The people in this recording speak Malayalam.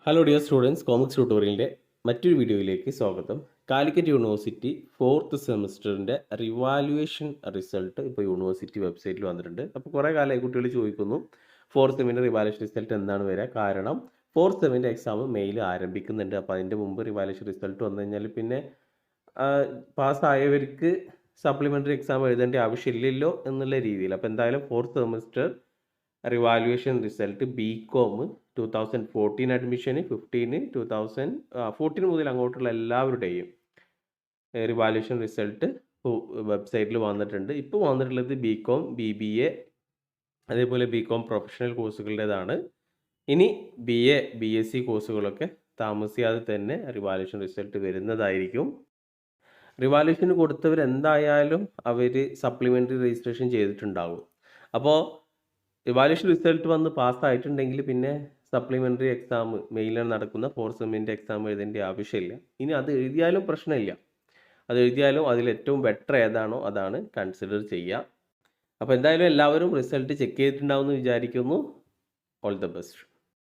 ഹലോ ഡിയർ സ്റ്റുഡൻസ്, കോമിക്സ് ട്യൂട്ടോറിയലിൻ്റെ മറ്റൊരു വീഡിയോയിലേക്ക് സ്വാഗതം. കാലിക്കറ്റ് യൂണിവേഴ്സിറ്റി 4th സെമിസ്റ്ററിൻ്റെ റിവാലുവേഷൻ റിസൾട്ട് ഇപ്പോൾ യൂണിവേഴ്സിറ്റി വെബ്സൈറ്റിൽ വന്നിട്ടുണ്ട്. അപ്പോൾ കുറേ കാലമായി കുട്ടികൾ ചോദിക്കുന്നു 4th സെമിൻ്റെ റിവാലുവേഷൻ റിസൾട്ട് എന്താണ് വരിക. കാരണം 4th സെമിൻ്റെ എക്സാം മെയിൽ ആരംഭിക്കുന്നുണ്ട്. അപ്പോൾ അതിൻ്റെ മുമ്പ് റിവാലുവേഷൻ റിസൾട്ട് വന്നു കഴിഞ്ഞാൽ പിന്നെ പാസ്സായവർക്ക് സപ്ലിമെൻ്ററി എക്സാം എഴുതേണ്ട ആവശ്യമില്ലല്ലോ എന്നുള്ള രീതിയിൽ. അപ്പോൾ എന്തായാലും 4th semester revaluation result BCom 2014 അഡ്മിഷന് 14 മുതൽ അങ്ങോട്ടുള്ള എല്ലാവരുടെയും റിവാലുവേഷൻ റിസൾട്ട് വെബ്സൈറ്റിൽ വന്നിട്ടുണ്ട്. ഇപ്പോൾ വന്നിട്ടുള്ളത് BCom BBA അതേപോലെ BCom പ്രൊഫഷണൽ കോഴ്സുകളുടേതാണ്. ഇനി BA BSc കോഴ്സുകളൊക്കെ താമസിയാതെ തന്നെ റിവാലുവേഷൻ റിസൾട്ട് വരുന്നതായിരിക്കും. റിവാലുവേഷന് കൊടുത്തവർ എന്തായാലും അവർ സപ്ലിമെൻ്ററി രജിസ്ട്രേഷൻ ചെയ്തിട്ടുണ്ടാകും. അപ്പോൾ റിവാലുവേഷൻ റിസൾട്ട് വന്ന് പാസ്സായിട്ടുണ്ടെങ്കിൽ പിന്നെ സപ്ലിമെൻ്ററി എക്സാം മെയിലാണ് നടക്കുന്ന 4th സെമ്മിൻ്റെ എക്സാം എഴുതേണ്ട ആവശ്യമില്ല. ഇനി അത് എഴുതിയാലും പ്രശ്നമില്ല. അത് എഴുതിയാലും അതിൽ ഏറ്റവും ബെറ്റർ ഏതാണോ അതാണ് കൺസിഡർ ചെയ്യുക. അപ്പോൾ എന്തായാലും എല്ലാവരും റിസൾട്ട് ചെക്ക് ചെയ്തിട്ടുണ്ടാവുമെന്ന് വിചാരിക്കുന്നു. All the best.